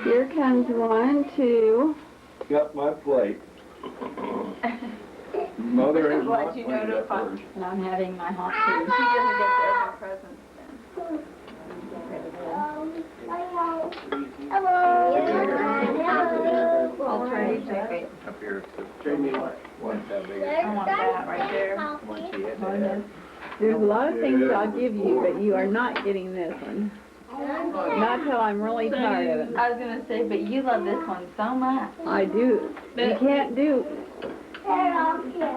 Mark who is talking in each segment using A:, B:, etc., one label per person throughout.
A: Here comes 1, 2.
B: Got my plate. Mother has
C: Glad
B: not
C: you
B: cleaned up
C: notified
B: hers.
C: me. I'm having my hot tea. She doesn't get presents then. I'll trade you.
B: Up here. Trade me one that big.
C: I want that right there.
B: One she had to have.
A: There's a lot of things I'll give you, but you are not getting this one. Not till I'm really tired of it.
C: I was going to say, but you love this one so much.
A: I do. You can't do.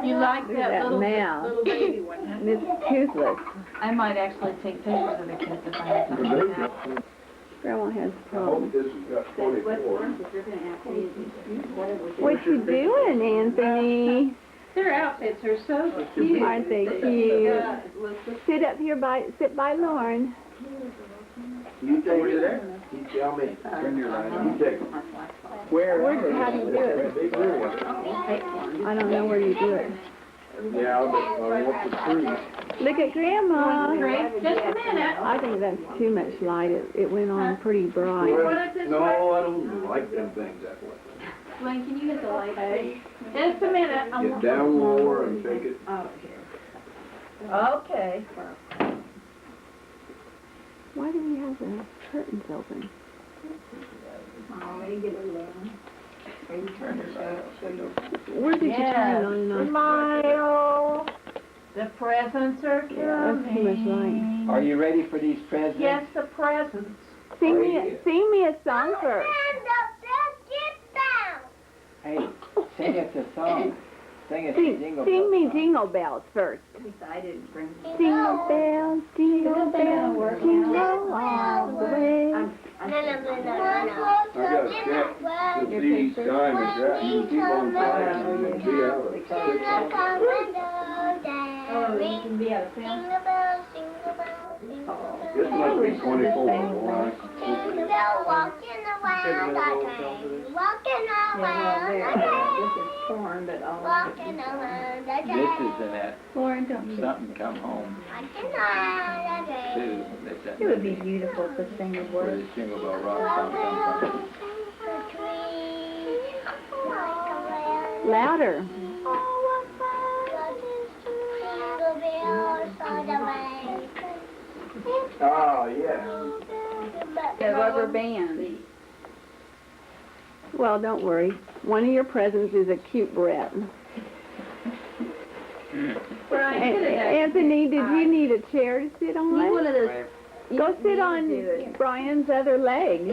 C: You like
A: Look at that mouse.
C: little baby one, huh?
A: And it's toothless.
C: I might actually take pictures of the kids if I have something like that.
A: Grandma has
B: I hope
A: problems.
B: this has got 24.
A: What you doing, Anthony?
C: Their outfits are so cute.
A: Aren't they cute? Sit up here sit by Lauren.
B: You take it there? You tell me. Turn your line. You take it.
A: How do you do it? I don't know where you do it.
B: Yeah, I want the trees.
A: Look at Grandma.
C: Just a minute.
A: I think that's too much light. It went on pretty bright.
B: No, I don't like them things that way.
C: Duane, can you get the light, please? Just a minute.
B: Get down lower and take it.
C: Okay.
A: Why do we have the curtains open? Where did you turn it on and off?
C: Smile. The presents are coming.
A: Yeah, that's too much light.
D: Are you ready for these presents?
C: Yes, the presents.
A: Sing me a song first.
D: Hey, sing us a song. Sing us a jingle
A: Sing me
D: bell.
A: Jingle Bells first.
C: I didn't bring
A: Jingle bells, jingle bells, jingle all the way.
B: I got a check to see each time is that. You keep on flying and then be out of 6
C: Oh, you can be out of town.
B: This must be 24.
C: This is torn, but all
D: This is in that
A: Lauren, don't
D: something come home too. That's that
C: It would be beautiful if this thing would
D: where
C: work.
D: the jingle bell rock song comes from.
A: louder.
B: Oh, yeah.
C: The rubber band.
A: Well, don't worry. One of your presents is a cute Brett. Anthony, did you need a chair to sit on?
C: One of those.
A: Go sit on Brian's other leg.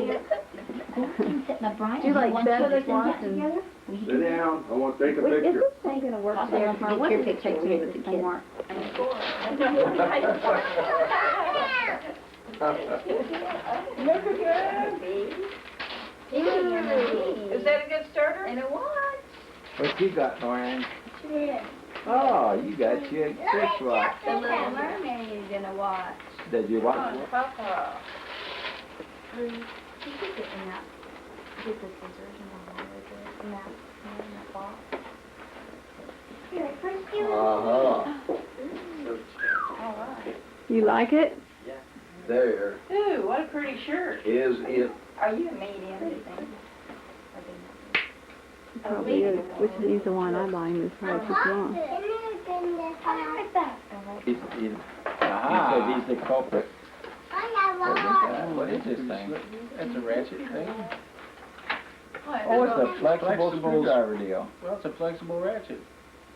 C: Now, Brian,
A: Do you like Beth
C: Swanson?
B: Sit down. I want to take a
A: Is
B: picture.
A: this thing going to work there tomorrow? What if it takes me with the kids?
C: Is that a good starter? And it was.
D: What you got, Lauren? Oh, you got your fish watch.
C: The Little Mermaid in a watch.
D: Did you watch it?
C: Papa.
E: Get the scissors and that box.
A: You like it?
B: There
C: Ooh, what a pretty shirt.
B: is it.
C: Are you a medium, do you think?
A: Probably is. Which is the one I buy in this price is wrong.
D: He said he's the culprit. What is this thing?
F: That's a ratchet thing.
D: Oh, it's a flexible screwdriver deal.
F: Well, it's a flexible ratchet.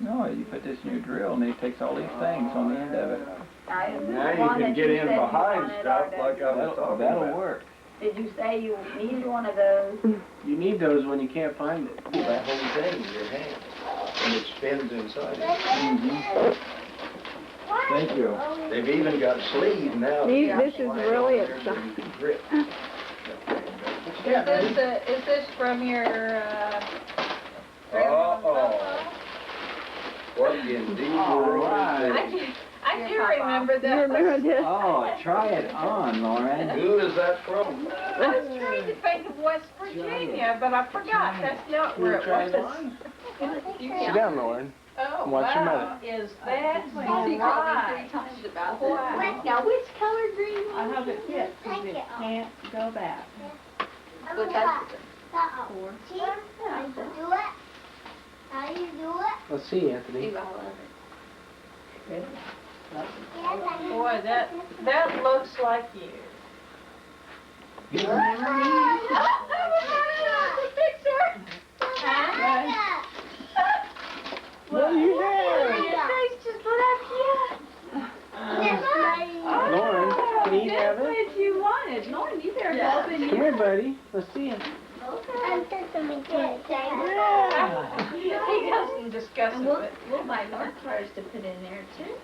D: No, you put this in your drill and he takes all these things on the end of it.
B: Now you can get in behind stuff like I was talking
D: That'll
B: about.
D: work.
C: Did you say you need one of those?
F: You need those when you can't find it. That whole thing in your hand. And it spins inside it.
D: Thank you.
B: They've even got sleeves now.
A: This is really exciting.
B: Grip.
C: Is this from your,
B: Uh-oh. What in the world is this?
C: I do remember
A: You
C: that.
A: remember this?
D: Oh, try it on, Lauren.
B: Who is that from?
C: I was trying to think of West Virginia, but I forgot. That's not where it was.
F: Sit down, Lauren.
C: Oh,
F: Watch your
C: wow.
F: mother.
C: Is that right?
E: Now, which color green
A: I hope it fits, because it can't go back.
E: But that's,
A: Four.
E: how you do it? How you do it?
F: Let's see, Anthony.
C: Boy, that looks like you.
A: Remember me?
F: What do you have?
C: Your face just lit
F: Lauren, can he have
A: That's
F: it?
A: what you wanted. Lauren, you better help in
F: Come here, buddy. Let's see it.
E: I'm just a mechanic.
F: Yeah.
C: He doesn't discuss
G: And
C: it.
G: we'll buy more cars to put in there too.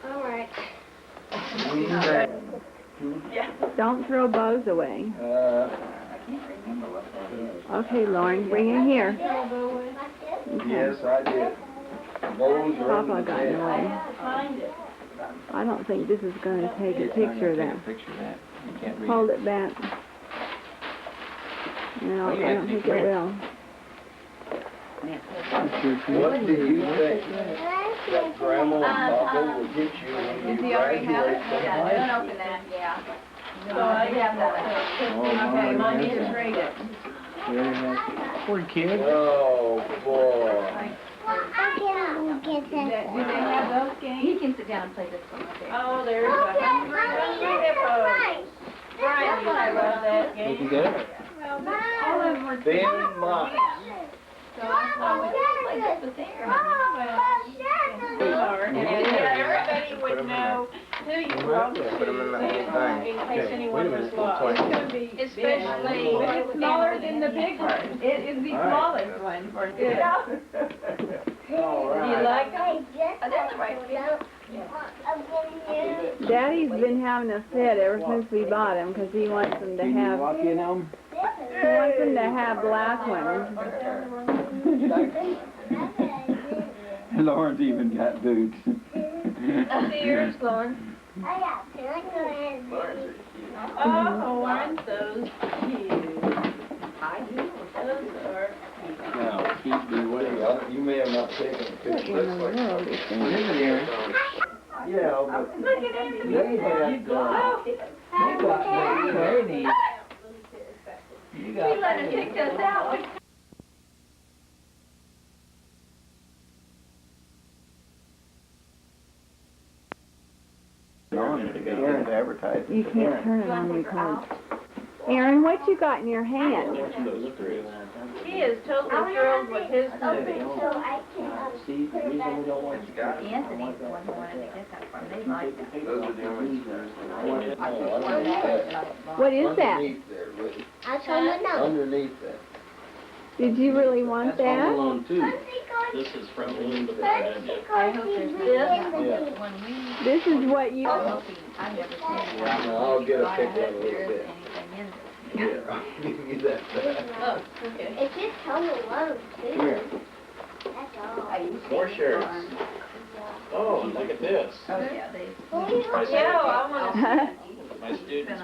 E: All right.
A: Don't throw bows away.
F: Uh,
A: Okay, Lauren, bring it here.
F: yes, I did. Those are
A: Papa
F: under the
A: got in the
F: bed.
A: way. I don't think this is going to take a picture of that.
D: Picture of that. You can't read
A: Hold
D: it.
A: it back. No,
D: Oh, yeah,
A: I don't think it will.
F: What do you think that Grandma and Papa will get you when you graduate from high
G: Don't
F: school?
G: open that, yeah.
C: So I have that.
A: Okay, mine is rated.
D: Poor kid.
F: Oh, boy.
A: Do they have those games?
G: He can sit down and play this one right there.
C: Oh, there's a hungry hippo. Brian used to love that
D: You can
C: game.
D: get it.
A: All of them were
F: Ben Moss.
G: So I thought we could play this with there.
C: And everybody would know who you belong to
F: Put 'em in the whole thing.
C: in case anyone was
A: It's
C: lost.
A: going to be
C: Especially
A: but it's smaller than the big one. It is the smallest one for you.
F: All
C: Do you
F: right.
C: like them?
G: That's right.
A: Daddy's been having a fit ever since we bought him because he wants them to
D: Can you
A: have
D: walk in them?
A: he wants them to have black ones.
D: Lauren's even got boots.
C: See yours, Lauren? Oh, aren't those cute? Those are
D: No, keep me with it.
F: You may have not taken a
A: What
F: picture.
A: in the world is
D: What is it, Aaron?
F: Yeah, but
C: Look at him.
F: they had,
D: You got me very neat. You
G: We
D: got
G: let him pick us out.
D: Aaron's advertising.
A: You can't turn it on record. Aaron, what you got in your hand?
C: He is totally thrilled with his movie.
D: See, the reason we don't want you to
G: Anthony's the one who wanted to get that from. They liked it.
F: those are the only
A: What is that?
F: Underneath there, Ruth.
E: I told you no.
F: Underneath that.
A: Did you really want that?
H: This is from Winkler.
G: I hope there's this one we.
A: This is what you.
G: I'm hoping, I've never seen it.
F: Yeah, I'll get a
G: I
F: picture
G: hope
F: of it a
G: there
F: little
G: isn't
F: bit.
G: anything in there.
F: Yeah, give me that back.
C: Oh, okay.
E: It's just Home Alone, too.
F: Here.
E: That's all.
H: More shirts. Oh, look at this.
G: Oh, yeah, they.
C: Yeah, I want to.
H: My students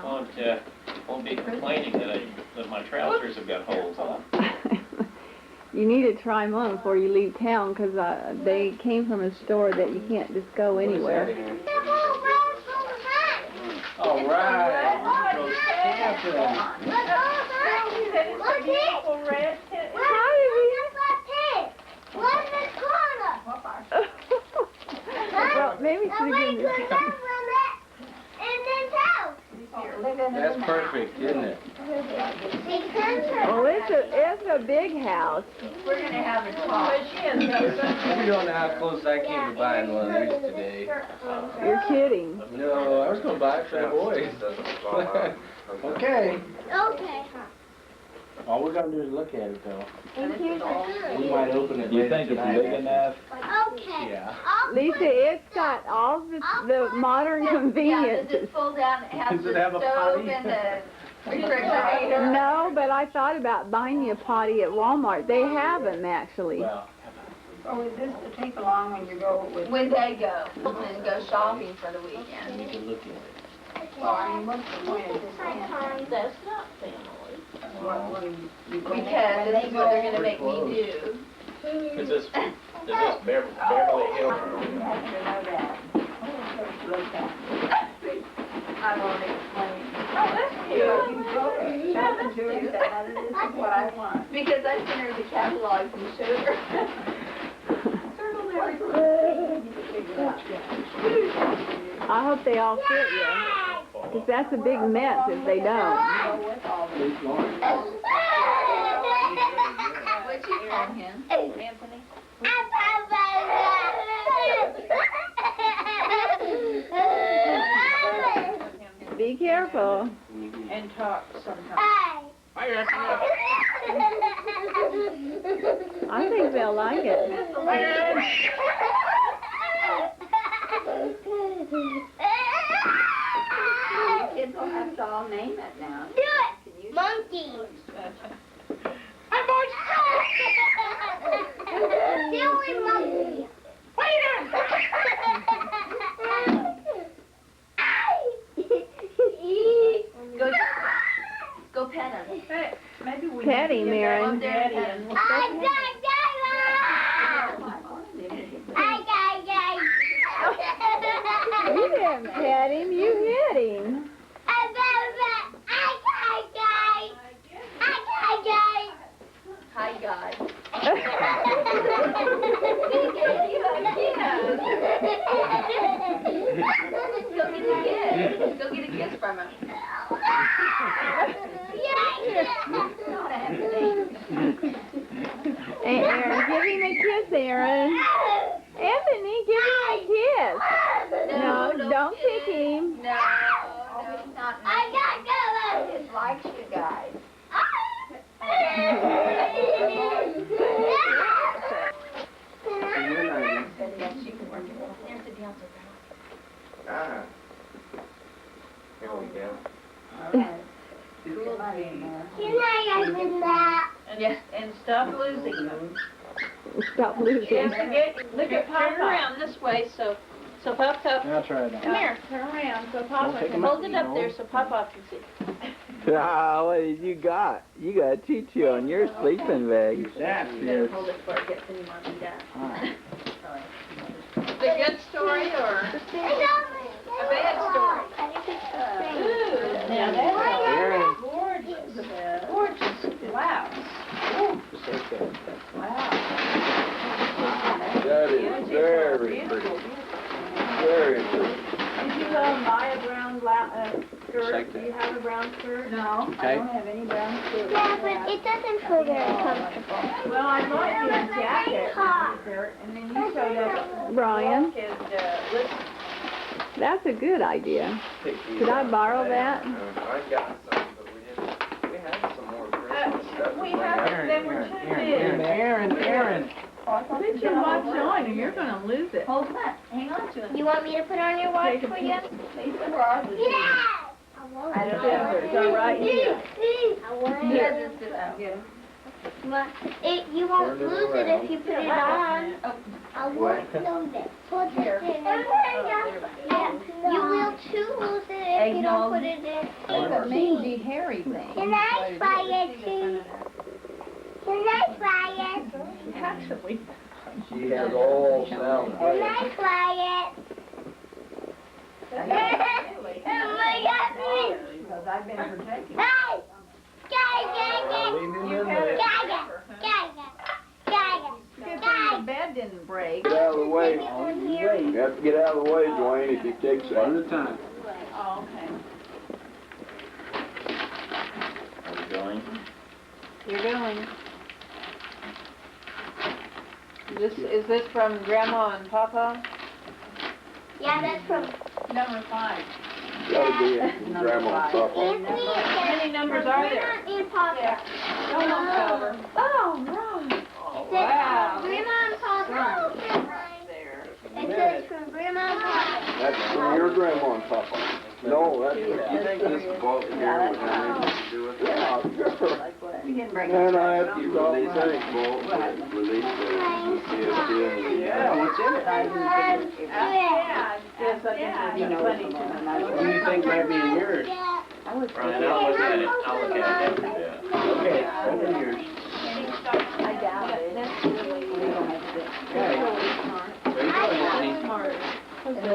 H: won't be complaining that my trousers have got holes on.
A: You need to try them on before you leave town because they came from a store that you can't just go anywhere.
F: All right.
C: Beautiful red.
A: Well, maybe she didn't.
F: That's perfect, isn't it?
A: Oh, it's a big house.
G: We're gonna have a talk.
C: But she has got
F: You don't know how close I came to buying one of these today.
A: You're kidding.
F: No, I was gonna buy it for the boys. Okay.
E: Okay.
F: All we're gonna do is look at it though.
E: And here's the
F: We might open it
D: You
F: later
D: think it's
F: tonight.
D: big enough?
E: Okay.
F: Yeah.
A: Lisa, it's got all the modern
G: Yeah, does
A: conveniences.
G: it fold down and have
F: Does
G: the
F: it have a
G: stove
F: potty?
G: and the refrigerator?
A: No, but I thought about buying you a potty at Walmart. They have them actually.
F: Well,
I: Oh, is this to take along when you go with,
G: When they go, and go shopping for the weekend.
F: you can look at it.
I: well, I mean, what's the point of this?
C: That's not family.
I: What are you going
G: Because this is what they're gonna make me do.
H: Is this Beverly Hills?
I: You have to know that. I won't explain.
C: Oh, that's cute.
I: Tell the Judy that this is what I want.
G: Because I sent her the catalogs and showed her. Circled everything.
A: I hope they all fit you. Because that's a big mess if they don't.
G: What'd you call him? Anthony?
A: Be careful.
I: And talk sometimes.
A: I think they'll like it.
I: Kids will have to all name it now.
E: Monkey.
C: I'm going
E: Silly monkey.
G: Go pet him.
I: Hey, maybe we
A: Petty,
I: need to get
A: Maren.
I: that daddy and we'll
A: You didn't pet him, you hit him.
G: Hi, guys. Go get a kiss from him.
A: Hey, Aaron, give him a kiss, Aaron. Anthony, give him a kiss. No, don't kick him.
G: No, he's not.
I: He likes you guys.
D: Ah. Here we go.
I: And stop losing them.
A: Stop losing.
I: Look at Papa.
C: Turn around this way so Papa.
D: That's right.
C: Come here, turn around so Papa
D: take
C: can
D: him
C: hold
D: out,
C: it up
D: no.
C: there so Papa can see.
D: Ah, what did you got? You got a choo-choo on your sleeping bag. That's good.
G: Hold it before it gets any more beat up.
C: The good story or a bad story?
I: Now that's
D: Aaron.
I: a gorgeous blouse. Wow.
B: That is very pretty. Very pretty.
A: Did you buy a brown skirt? Do you have a brown skirt?
I: No, I
D: Okay.
I: don't have any brown suit.
E: Yeah, but it doesn't feel very comfortable.
I: Well, I might do a jacket and then you showed up.
A: Brian,
I: Let's
A: that's a good idea. Could I borrow that?
F: I got some, but we didn't, we had some more Christmas stuff.
I: we have, they were too big.
D: Aaron.
A: Put your watch on or you're gonna lose it.
G: Hold that. Hang on to it.
E: You want me to put on your watch for you? Yeah!
I: I don't know.
A: It's all right here.
E: I want
G: He
E: it.
G: doesn't sit down.
E: You won't lose it if you put it on. I
F: What?
E: won't lose it. Put it in. Yeah, you will too lose it if you don't put it in.
I: Mangy, hairy thing.
E: Can I try it too? Can I try it?
I: Actually.
F: She has all sound.
E: Can I try it? Oh my God!
I: Because I've been protecting.
E: Hey!
F: Leave him in there.
I: Good thing the bed didn't break.
B: Get out of the way.
E: Maybe on
B: You
E: here.
B: have to get out of the way, Duane, if you take one at a time.
I: Oh, okay.
H: Are we going?
A: You're going. Is this from Grandma and Papa?
E: Yeah, that's from
I: Number 5.
B: Gotta be in Grandma and Papa.
E: Anthony.
C: How many numbers are there?
E: Grandma and Papa.
I: Oh, right.
E: It says Grandma and Papa. It says from Grandma and Papa.
B: That's from your Grandma and Papa. No, that's
F: You think this boat here would have anything to do with it?
B: yeah, sure.
I: We didn't bring
B: And
I: it.
B: I have to stop
F: Release
B: and
F: this boat, release the CO2 and the.
I: Yeah, what's in it?
E: Yeah.
I: Yes, I think there's plenty to them.
F: What do you think might be in yours?
H: Brian, I'll look at it. I'll look at it after that.
F: Okay, what's in yours?
I: I doubt it.
F: Okay.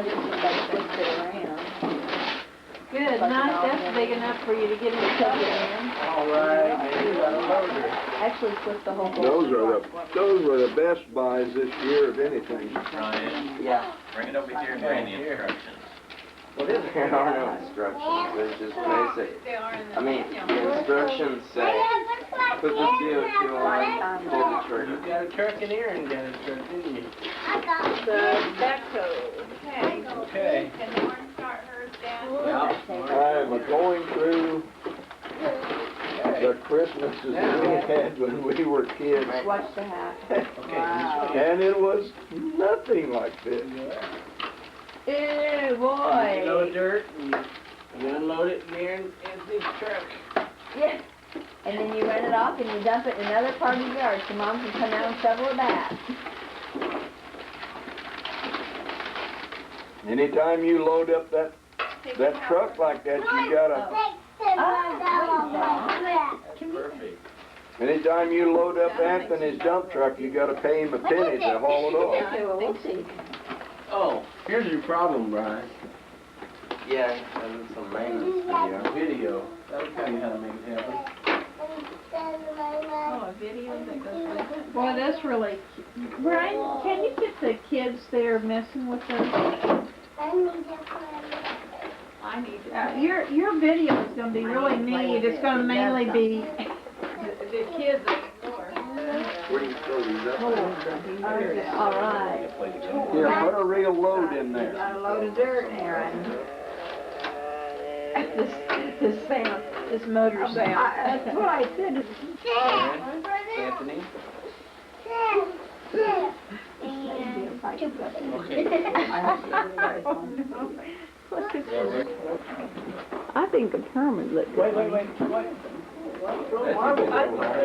A: Good. good, nice, that's big enough for you to get in the truck in.
F: All right, man, you got a loader.
A: Actually, flip the whole board.
B: Those were the best buys this year of anything.
H: Ryan,
F: Yeah.
H: bring it over here and read the instructions.
F: What is
J: There are no instructions, they're just basic. I mean, the instructions say, put the CO2 on, pull the trigger.
F: You got a truck in here and got a truck, didn't you?
E: I got
A: The backhoe.
F: Okay.
C: Can Lauren start hers down?
F: Yeah.
B: I'm going through the Christmases we had when we were kids,
A: Watch the hat.
F: Okay.
B: and it was nothing like this.
A: Ew,
F: You
A: boy.
F: load dirt and you unload it in there and this truck.
A: Yeah. And then you run it off and you dump it in another part of the yard so Mom can come out and shovel it back.
B: Anytime you load up that truck like that, you gotta,
H: Perfect.
B: anytime you load up Anthony's dump truck, you gotta pay him a penny to haul it off.
A: Okay, well, we'll see.
F: Oh, here's your problem, Brian.
J: Yeah, and some maintenance video.
F: Video. That'll tell you how to make it happen.
C: Oh, a video that goes with it?
I: Boy, that's really cute. Brian, can you get the kids there messing with them?
C: I need to.
I: Your video is gonna be really neat. It's gonna mainly be,
C: The kids are more.
J: Where do you throw these up?
A: All right.
B: Here, put a real load in there.
A: Got a load of dirt, Aaron. This sound, this motor sound. That's what I said.
F: Anthony?
A: I think a perm would look good.
F: Wait.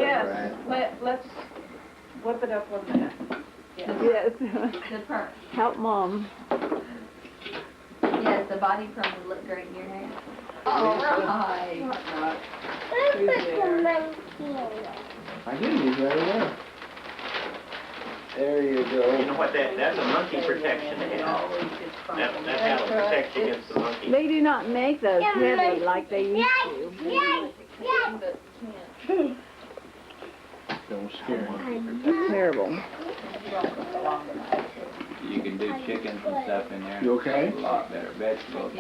C: Yes, let's whip it up with that.
A: Yes.
G: The perm.
A: Help Mom.
G: Yes, the body perm would look great in your hair. Oh, right.
F: I did use that away. There you
H: You
F: go.
H: know what, that's a monkey protection head. That's how it protects you against the monkey.
A: They do not make those heavy like they used to.
F: Don't scare me.
A: That's terrible.
D: You can do chickens and stuff in there.
F: You okay?
D: A lot better. Vegetables,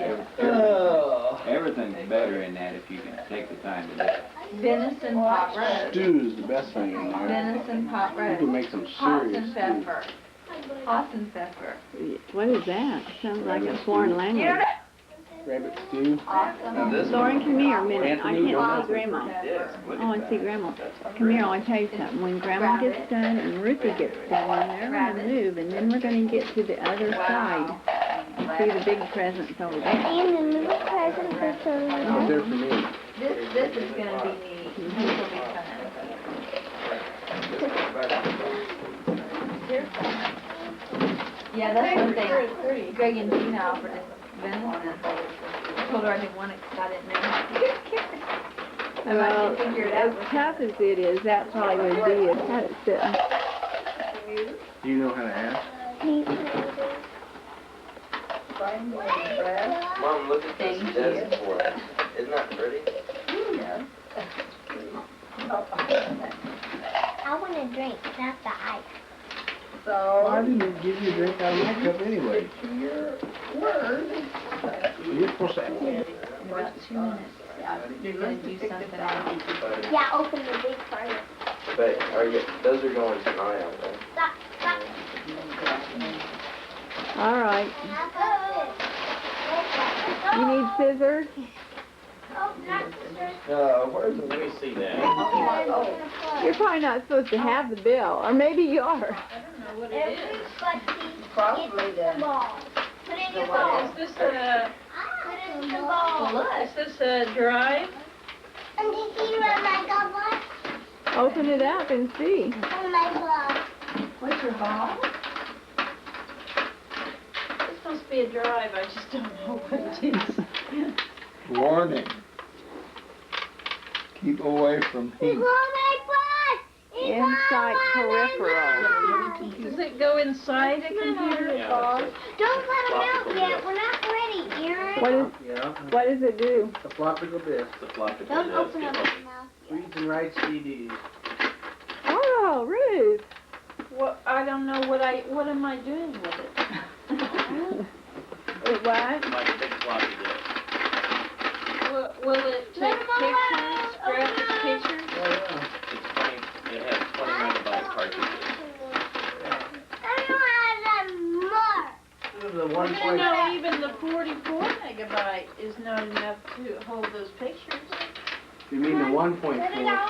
D: everything's better in that if you can take the time to do it.
G: Venison pot roast.
F: Stew is the best thing in there.
G: Venison pot
F: You
G: roast.
F: can make some
G: Hoss
F: serious
G: and
F: stew.
G: pepper. Hoss and pepper.
A: What is that? Sounds like a foreign language.
F: Rabbit stew.
G: Awesome.
A: Lauren, come here a minute. I
F: Anthony,
A: can't
F: don't
A: see Grandma.
J: Yes,
A: I want to see Grandma. Come here, I want to tell you something. When Grandma gets done and Ruthie gets done, they're going to move, and then we're going to get to the other side. See the big presents over there.
F: Right there for me.
G: This is gonna be neat. This will be fun. Yeah, that's one thing. Greg and Gina offered us venison. I told her I didn't want it because I didn't know how to get it.
A: Well,
G: figure it
A: as
G: out.
A: tough as it is, that probably would be as cut it sitting.
F: Do you know how to ask?
J: Mom, look at this desk board. Isn't that pretty?
E: I want a drink, not the ice.
F: Why didn't you give you a drink out of my cup anyway? You're supposed to ask.
G: About 2 minutes. You're gonna do something else.
E: Yeah, open the big furnace.
J: But those are going tonight, aren't they?
E: Stop.
A: All right. You need scissors?
F: Where's the...
H: Let me see that.
A: You're probably not supposed to have the bill, or maybe you are.
E: Probably the ball. Put it in your ball.
C: Is this a,
E: Put it in the ball.
C: is this a drive?
E: And did you run my goblet?
A: Open it up and see.
E: On my glove.
G: What's your ball?
C: It's supposed to be a drive, I just don't know what it is.
B: Warning. Keep away from heat.
A: Inside peripheral.
C: Does it go inside a computer?
H: Yeah,
E: Don't let them out yet, we're not ready.
F: Yeah,
A: What does it do?
F: the floppy disk.
H: The floppy
E: Don't
H: disk.
E: open up your mouth yet.
F: Reads and writes CDs.
A: Oh, Ruth.
I: Well, I don't know what am I doing with it?
A: It what?
H: Like a big floppy disk.
I: Will it take pictures, graphic pictures?
F: Oh, yeah.
H: It's 20, it has 20 megabyte cartridges.
F: This is the one
I: You
F: place.
I: know, even the 44 megabyte is not enough to hold those pictures.
F: You mean the 1.44, yeah.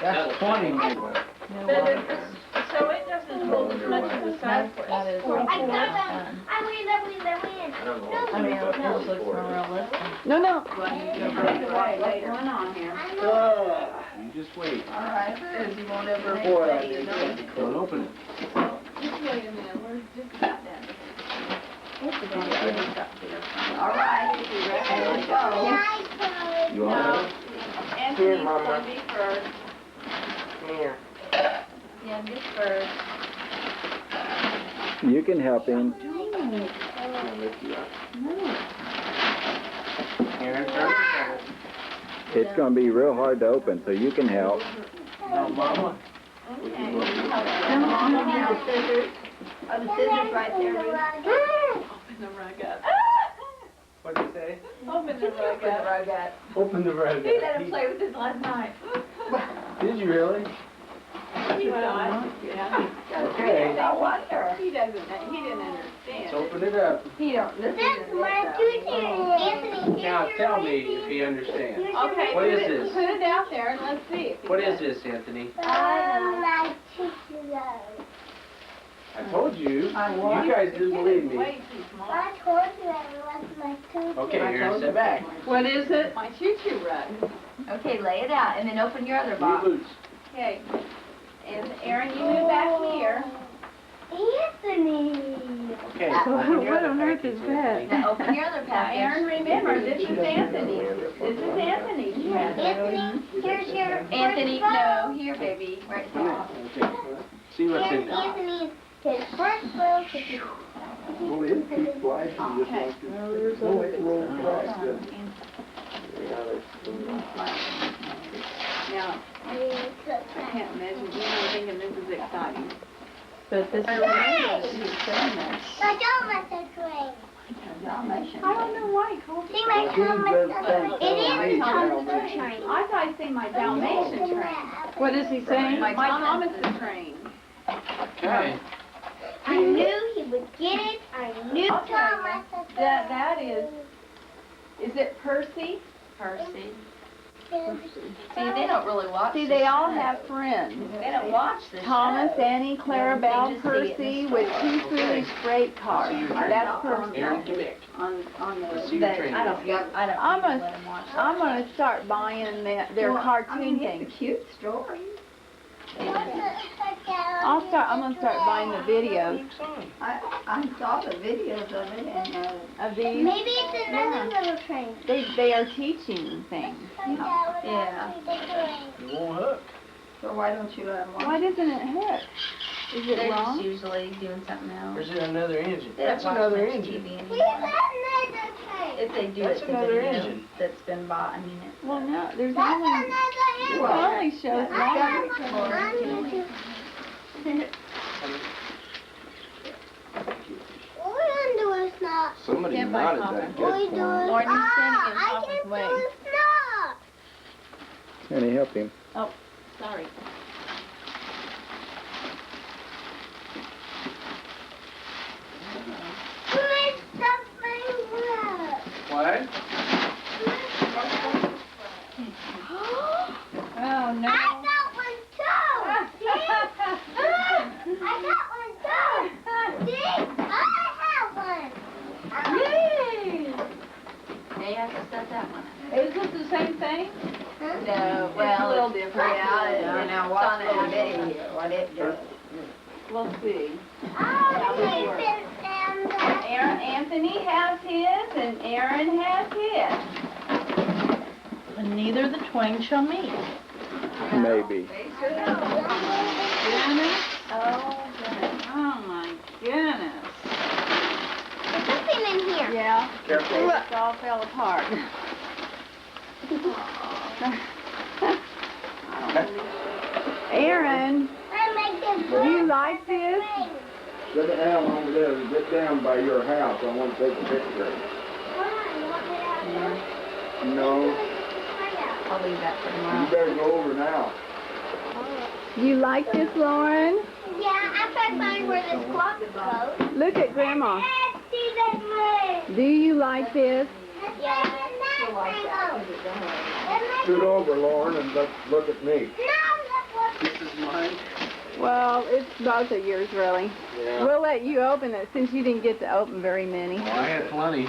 F: That's 20 megabytes.
C: But so it doesn't hold as much as the size for
G: That is.
E: I win.
H: I don't know.
G: I mean, it looks more realistic.
A: No, no.
C: later on here.
F: You just wait.
G: All right, because you won't ever
F: Boy, I
G: say you know.
F: don't open it.
C: Just wait a minute, we're just about done.
G: All right, here we go.
F: You want it?
C: Anthony's
J: Mama.
C: gonna be first.
J: Here.
G: Yeah, me first.
D: You can help him.
J: Aaron, turn.
D: It's gonna be real hard to open, so you can help.
F: No, Mama.
G: You need the scissors. Are the scissors right there, Ruth?
C: Open the rug up.
F: What'd you say?
C: Open the rug up.
F: Open the rug.
G: He let him play with this last night.
F: Did you really?
C: Well, yeah.
F: Okay.
G: No wonder.
C: He didn't understand.
F: Let's open it up.
G: He don't, this
E: That's
G: isn't
E: my
G: it
E: Anthony.
F: Now tell me if you understand.
C: Okay,
F: What
C: put
F: is
C: it-
F: this?
C: Put it out there and let's see. if he
F: What
C: does.
F: is this, Anthony?
E: My teacher.
F: I told you. You
G: I want-
F: guys didn't believe me.
C: Way too small.
E: I told you I left my teacher.
F: Okay, Aaron, sit back.
C: What is it? My choo-choo rug.
G: though. Okay, lay it out and then open your other
F: You
G: box.
F: lose.
C: Okay. And Aaron, you move back here.
E: Anthony.
F: Okay.
A: What
F: open your
A: on
F: other
A: earth is
F: package, Anthony.
G: Now open your other
C: Now,
G: package.
C: Aaron, remember, this is Anthony's. This is Anthony's rug.
E: Anthony, here's your
G: Anthony,
E: first
G: no,
E: bow.
G: here, baby, right here.
F: Okay. See what's in
E: Here's
F: there.
E: Anthony's his first bow.
F: Well, it keeps flashing just like it. No, it rolls fast.
C: Now, I can't imagine, you know, thinking this is exciting.
G: But this
C: I remember that he was saying that.
E: My Dalmatian train.
C: I don't know why he called
E: See
C: it.
E: my Dalmatian train. It is Dalmatian train.
C: I thought he said my Dalmatian train.
A: What is he saying?
C: My Thomason train.
F: Okay.
E: I knew he would get it. I knew Dalmatian train.
C: That is it Percy?
G: Percy. See, they don't really watch
A: See,
G: this
A: they all
G: show.
A: have friends.
G: They don't watch this
A: Thomas,
G: show.
A: Annie, Clarabelle,
G: They just see it
A: Percy
G: in
A: with
G: the
A: 2 foolish freight cars. That's Percy.
F: Aaron, come here.
C: On
F: Let's
C: the,
F: see your
G: But
F: train.
G: I don't even
A: I'm
G: let
A: gonna,
G: them watch it.
A: I'm gonna start buying their cartoon things.
G: It's a cute story.
A: I'm gonna start buying the videos
G: I saw the videos of it and,
A: of these.
E: Maybe it's another little train.
A: They are teaching things.
G: Yeah.
F: It won't hook.
G: so why don't you watch
A: Why doesn't it hook? Is it
G: They're just
A: wrong?
G: usually doing something else.
F: There's another engine.
G: They don't
F: That's
G: watch
F: another
G: much
F: engine.
G: TV
E: Here's
G: anymore.
E: another train.
G: If they do,
F: That's
G: it's a
F: another
G: video
F: engine.
G: that's been bought. I mean,
A: Well, no, there's
E: That's
A: only,
E: another
A: it
E: engine.
A: only shows one.
E: All we can do is not.
J: Somebody
A: Stand by
J: nodded
A: Papa.
J: that
E: All we
J: good
E: do
J: for him.
E: is
A: Lauren, you're standing in
E: I
A: Papa's
E: can
A: way.
E: do is not.
D: Can you help him?
A: Sorry.
E: Make something work.
F: What?
A: Oh, no.
E: I got one too. See? I got one too. See? I have one.
C: yay!
G: they have to set that one up.
C: Is this the same thing?
G: No,
C: well, a little different.
G: Yeah, you know, watch the video, what it does.
C: We'll see.
E: Oh,
C: Anthony has his and Aaron has his.
I: And neither the twain shall meet.
D: Maybe.
C: Goodness. Oh, goodness. Oh, my goodness.
A: Yeah.
H: Careful.
A: It all fell apart. Aaron, do you like this?
B: Sit down over there, get down by your house, I want to take a picture. No,
G: I'll leave that for
B: you
G: tomorrow.
B: better go over now.
A: Do you like this, Lauren?
E: Yeah, I tried to find where this clock goes.
A: Look at Grandma.
E: See that move?
A: Do you like this?
E: Yeah.
B: Scoot over, Lauren, and let's look at me.
F: This is mine.
A: Well, it's both of yours, really.
F: Yeah.
A: We'll let you open it since you didn't get to open very many.
D: Well, I had plenty.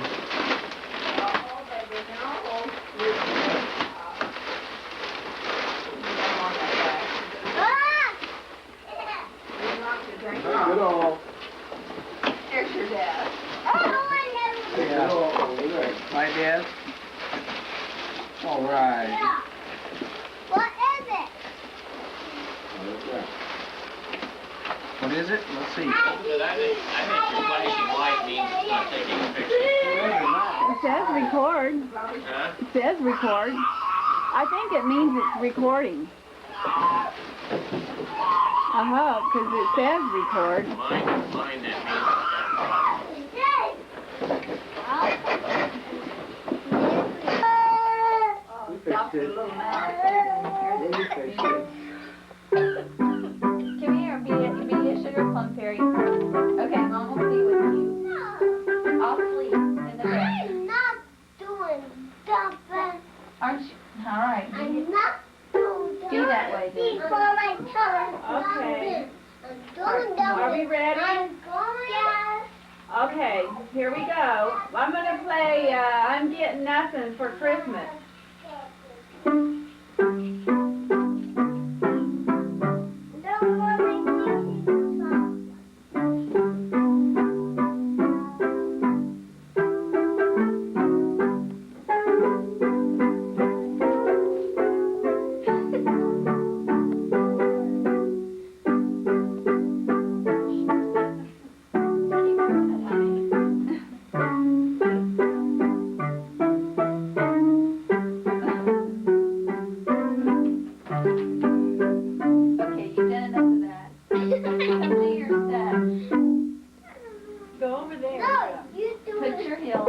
B: Get off.
G: Here's your dad.
B: Get off over there.
D: My dad? All right.
E: What is it?
D: What is it? Let's see.
H: But I think your flashing light means it's not taking a picture.
A: It says record.
H: Huh?
A: It says record. I think it means it's recording. I hope, because it says record.
H: Mine that means.
B: You fixed it. You fixed it.
G: Come here, be a sugar plum fairy. Okay, Mom will be with you. I'll sleep in the bed.
E: I'm not doing something.
G: Aren't you? All right.
E: I'm not doing
G: Be that way, then.
E: before my turn.
I: Okay.
E: I'm doing
I: Are we ready?
E: I'm going.
I: Okay, here we go. I'm gonna play, I'm Getting Nothing for Christmas.
E: Don't want my
G: Okay, you've done enough of that. Come to your step.
I: Go over there.
E: No, you do
G: Put
E: it.
G: your heel up.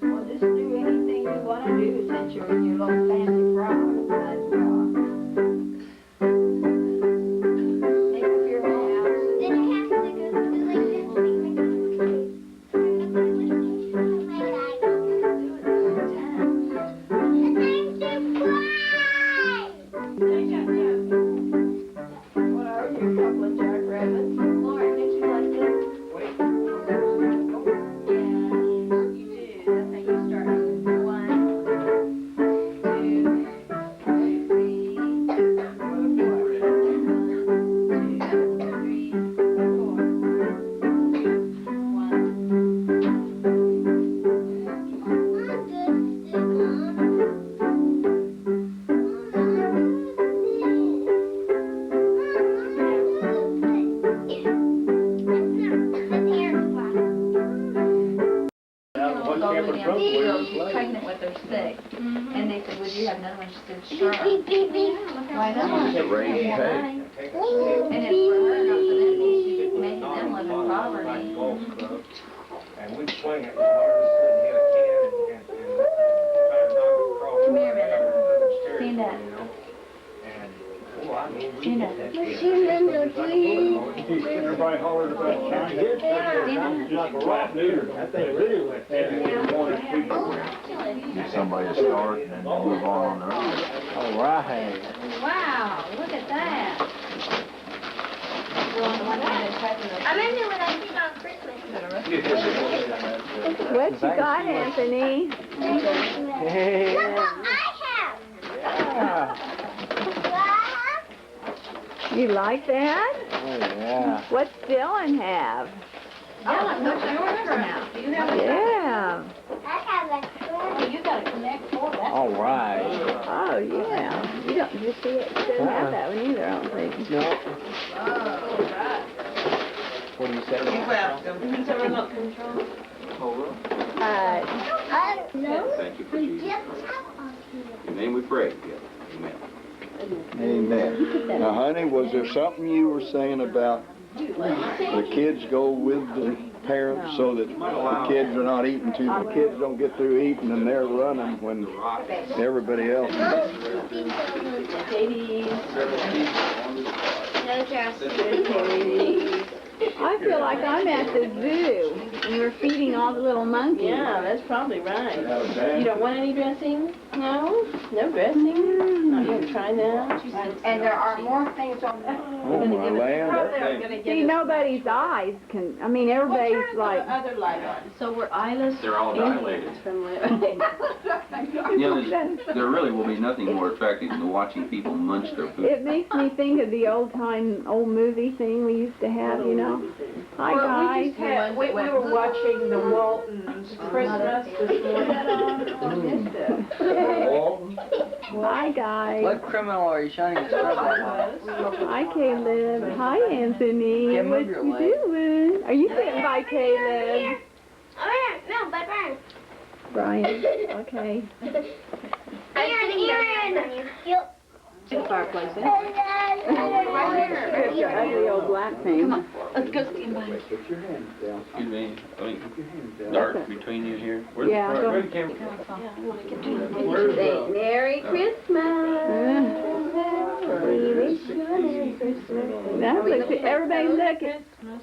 A: Well, just do anything you want to do since you're in your little fancy frock. Make up your house.
E: Then you have to go do like this.
A: What are you, a couple of jackrabbits?
G: Lauren, did you like this? Yeah, you do. That's how you start. 1, 2, 3, pregnant with her 6. And they said, would you have another one? She said, sure. Why not?
D: It's a rainy day.
F: take a
G: And it's for her, not for them, she's making them live in poverty.
F: golf club, and we'd swing it as hard as we could, and hit a can and try to knock it across.
G: Come here a minute.
F: the steering
G: Stand up.
F: wheel, you know? And, oh, I mean, we
G: Stand
F: hit
G: up.
F: that shit.
B: Everybody hollered about China.
F: That thing really went there.
B: Get somebody to start and then move on their own.
D: All right.
G: Wow, look at that.
E: I remember when I came on Christmas.
A: What you got, Anthony?
D: Hey.
E: Look what I have.
D: Yeah.
A: You like that?
D: Oh, yeah.
A: What's Dylan have?
G: Yeah, what's yours now? Do you have a?
A: Yeah.
E: I have a
G: Oh, you got a Connect 4, that's.
D: All right.
A: Oh, yeah. You don't just see it. Didn't have that one either, I don't think.
D: No.
G: Oh, right.
D: What do you say?
C: You're welcome. Who's a remote control?
E: no.
B: Thank you for
E: We
B: Jesus.
E: just have on here.
B: In your name we pray. Amen.
F: Amen. Now, honey, was there something you were saying about the kids go with the parents so that the kids are not eating too, the kids don't get through eating and they're running when everybody else is.
E: No, Charles.
A: I feel like I'm at the zoo and we're feeding all the little monkeys.
C: Yeah, that's probably right. You don't want any dressing? No? No dressing? Not gonna try that?
G: And there are more things on that.
F: Oh, my land.
C: Probably are gonna
A: See,
C: get it.
A: nobody's eyes can, I mean,
C: Well,
A: everybody's
C: turn the
A: like,
C: other light on. So we're eyeless?
B: They're all dilated. You know, there really will be nothing more attractive than watching people munch their food.
A: it makes me think of the old movie thing we used to have, you know? Hi,
C: Well,
A: guys.
C: we just had, we were watching the Waltons Christmas this morning.
A: Hi, guys.
K: What criminal are you shining a spotlight on?
A: Hi, Caleb. Hi, Anthony.
K: Yeah,
A: What
K: move your
A: you
K: leg.
A: doing? Are you sitting by Caleb?
E: No, by Brian.
A: Brian, okay.
E: Aaron. Yep.
C: In the fireplace,
A: That's your ugly old black thing.
G: Let's go stand by.
B: Excuse me, I mean, dark between you here. Where's
A: Yeah,
B: the
A: go-
B: where's the camera?
A: Say Merry Christmas. We wish you a Merry Christmas. Now, look, everybody look at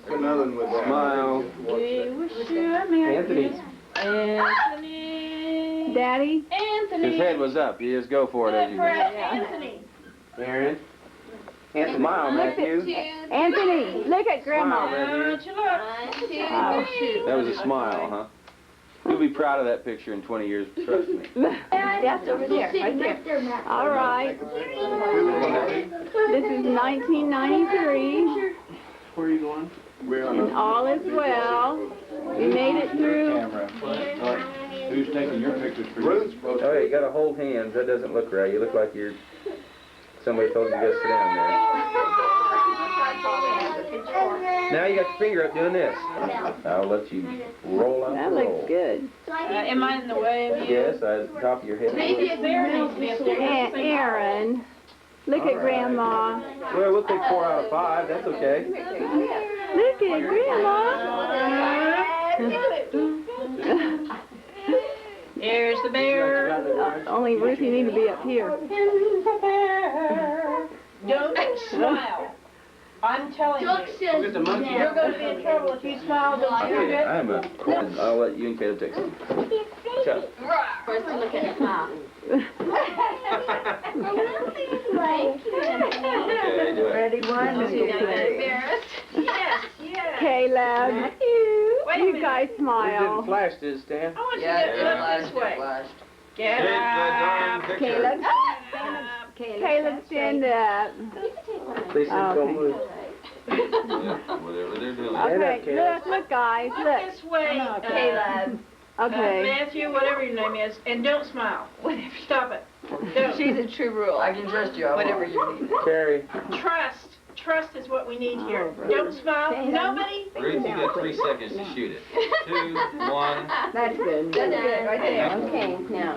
F: Another one with that. Smile.
C: We wish you a Merry
D: Anthony.
C: Christmas. Anthony.
A: Daddy.
C: Anthony.
D: His head was up. You just go for it as you go.
C: Anthony.
D: Aaron. Anthony. Smile,
A: Look at
D: Matthew.
A: Anthony, look at Grandma.
C: Don't you look?
A: Oh,
D: That was a smile, huh? You'll be proud of that picture in 20 years, trust me.
A: That's over there, right there. All right. This is 1993,
F: Where are you going? We're on
A: and all is well. We made it through.
B: Camera. Who's taking your pictures for you?
F: Ruth's supposed
D: Oh, yeah, you gotta hold hands. That doesn't look right. You look like you're, somebody told you to go sit down there. Now you got your finger up doing this. I'll let you roll out
A: That
D: the roll.
A: looks good.
C: Am I in the way of you?
D: Yes, at the top of your head.
C: Maybe it's there needs to be up there.
A: And Aaron, look at Grandma.
D: Well, we'll take 4 out of 5. That's okay.
A: Look at Grandma.
C: Here's the bear.
A: Only Ruth, you need to be up here.
C: Don't smile. I'm telling you. You're going to be in trouble if you smile. Don't you do it?
D: I'm a, I'll let you and Caleb take some. Chuck.
G: First to look at the smile.
D: Okay, do it.
A: Ready, 1, 2, 3.
C: Embarrassed? Yes, yes.
A: Caleb,
C: Wait a
A: you
C: minute.
A: guys
D: It didn't
A: smile.
D: flash, did it, Stan?
C: I want you
K: Yeah,
C: to look this way.
K: flashed.
C: Get up.
A: Caleb, Caleb, stand up.
D: Please don't
A: Okay.
D: move.
B: Whatever they're doing.
A: Okay, look, guys,
C: Look
A: look.
C: this way,
G: Caleb.
A: Okay.
C: Matthew, whatever your name is, and don't smile. Stop it. Don't.
G: She's a true rule.
K: I can trust you.
G: Whatever you need.
D: Carrie.
C: Trust. Trust is what we need here. Don't smile. Nobody.
B: Ruth, you got 3 seconds to shoot it. 2, 1.
A: That's good.
G: That's good, right there.
C: Okay, now.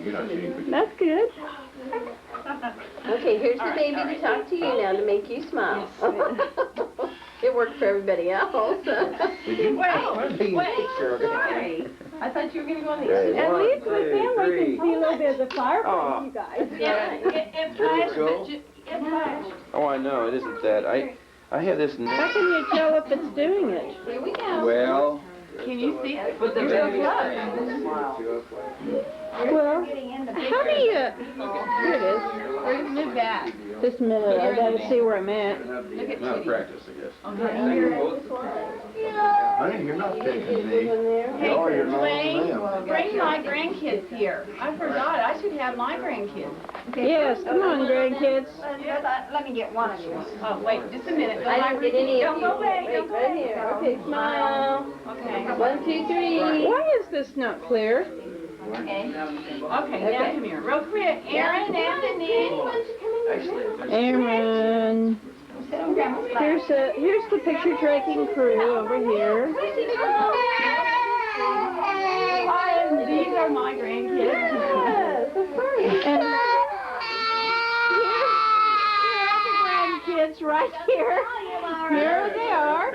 B: You're not shooting.
A: That's good.
L: Okay, here's the
C: All right,
L: baby
C: all
L: to
C: right.
L: talk to you now to make you smile. It worked for everybody else.
D: Did you?
C: Sorry. I thought you were gonna go on the
D: Okay,
C: other.
A: At least my family can see a little bit of the
D: Oh.
A: fireplace, you guys.
C: Yeah, it flashed, but it flashed.
J: Oh, I know, it isn't that. I have this
A: How can you tell if it's doing it?
C: Here we go.
F: Well,
C: Can you see it?
K: But the
C: You're
K: baby
C: so
A: Well, how do you, here it is.
C: Where's move that?
A: Just a minute, I gotta see where I'm at.
C: Look at
J: Not
C: Judy.
J: practice, I guess.
F: honey, you're not taking me.
C: Hey,
F: No, you're not
C: Duane,
F: them.
C: bring my grandkids here. I forgot, I should have my grandkids.
A: Yes, come on, grandkids.
I: Let me get one of you.
C: Oh, wait, just a minute.
L: I didn't get any of
C: Don't
L: you.
C: go away,
L: Wait,
C: don't go
L: right
C: away.
L: here. Okay, smile.
C: Okay.
L: 1, 2, 3.
A: Why is this not clear?
C: Okay, now come here. Real quick, Aaron, Anthony.
A: Aaron. Here's the picture taking crew over here.
C: These are my grandkids.
L: Yes, of course.
A: And here's the grandkids right here. Here they are.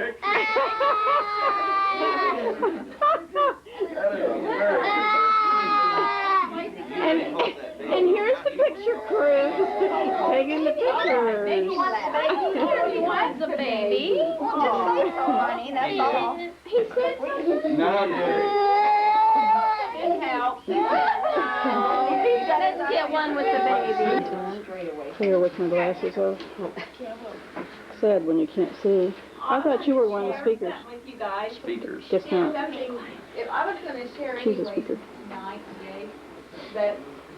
A: And here's the picture crew taking the pictures.
C: He wants a baby.
I: Honey, that's all.
A: He said
F: No,
C: Didn't help.
A: let's get one with the baby. Clear with my glasses off. Sad when you can't see. I thought you were one of the speakers.
C: With you guys.
J: Speakers.
A: Just not.
C: Something, if I was going to share
A: She's a
C: anyway
A: speaker.
C: tonight, today, but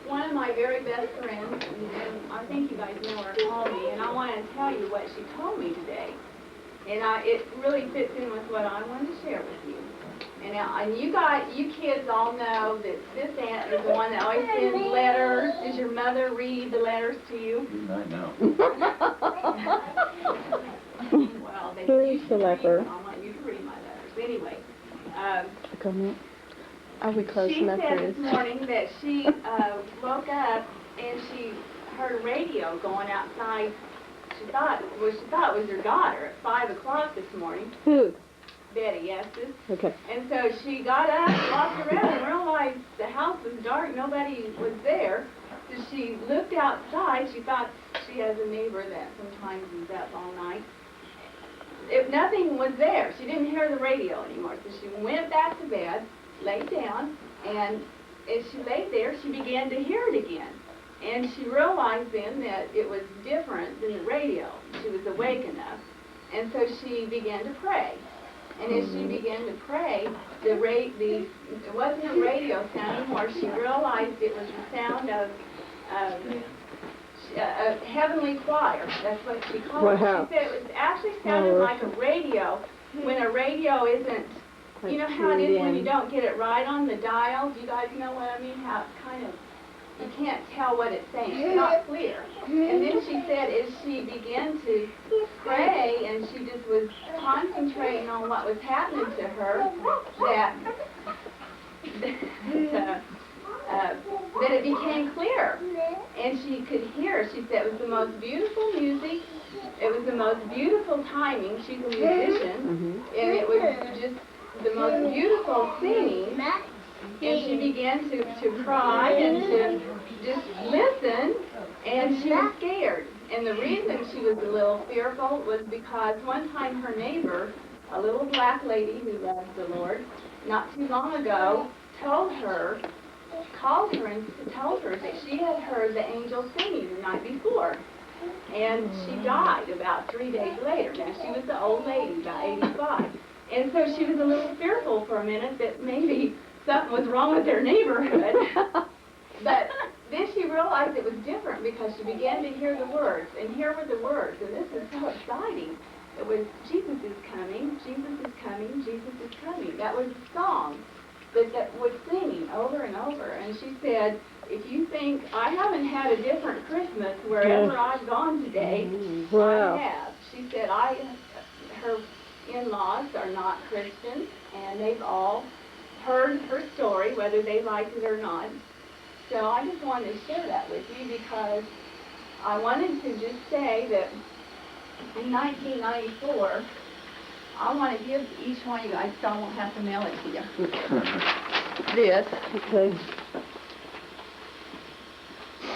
C: one of my very best friends, and I think you guys know her, called me, and I want to tell you what she told me today. And it really fits in with what I wanted to share with you. And you kids all know that this aunt is the one that always sends letters. Does your mother read the letters to you?
J: I know.
C: Well, they
A: Who's
C: used
A: the
C: to read.
A: leper?
C: I want you to read my letters. Anyway,
A: Comment. Are we close
C: she
A: enough,
C: said
A: Ruth?
C: this morning that she woke up and she heard a radio going outside. She thought it was her daughter at 5 o'clock this morning.
A: Who?
C: Betty, yes, sis.
A: Okay.
C: And so she got up, walked around, and realized the house was dark, nobody was there. So she looked outside. She thought she has a neighbor that sometimes is up all night. If nothing was there, she didn't hear the radio anymore. So she went back to bed, laid down, and as she laid there, she began to hear it again. And she realized then that it was different than the radio. She was awake enough. And so she began to pray. And as she began to pray, it wasn't a radio sound anymore. She realized it was the sound of a heavenly choir. That's what she called it.
A: Wow.
C: She said it was actually sounded like a radio when a radio isn't, you know how it is when you don't get it right on the dial? Do you guys know what I mean? How it's kind of, you can't tell what it's saying. It's not clear. And then she said as she began to pray and she just was concentrating on what was happening to her, that it became clear. And she could hear. She said it was the most beautiful music. It was the most beautiful timing. She's a musician. And it was just the most beautiful singing. And she began to cry and to just listen, and she was scared. And the reason she was a little fearful was because one time her neighbor, a little black lady who loves the Lord, not too long ago, called her and told her that she had heard the angel singing the night before. And she died about 3 days later. Now, she was the old lady, about 85. And so she was a little fearful for a minute that maybe something was wrong with their neighborhood. But then she realized it was different because she began to hear the words. And here were the words. And this is so exciting. It was, Jesus is coming, Jesus is coming, Jesus is coming. That was the song that was singing over and over. And she said, if you think, I haven't had a different Christmas wherever I've gone today,
A: Wow.
C: I have. She said, her in-laws are not Christians, and they've all heard her story, whether they liked it or not. So I just wanted to share that with you because I wanted to just say that in 1994, I want to give each one of you guys, so I won't have to mail it to you. This.
L: Okay.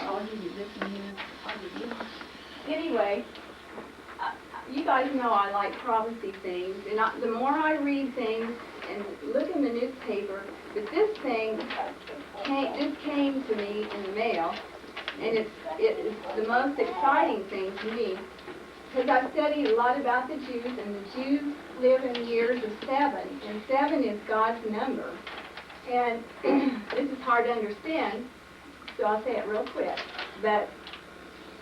C: I'll give you this one here. I'll give you. Anyway, you guys know I like prophecy things, and the more I read things and look in the newspaper, but this thing just came to me in the mail, and it is the most exciting thing to me, because I've studied a lot about the Jews, and the Jews live in years of 7, and 7 is God's number. And this is hard to understand, so I'll say it real quick, but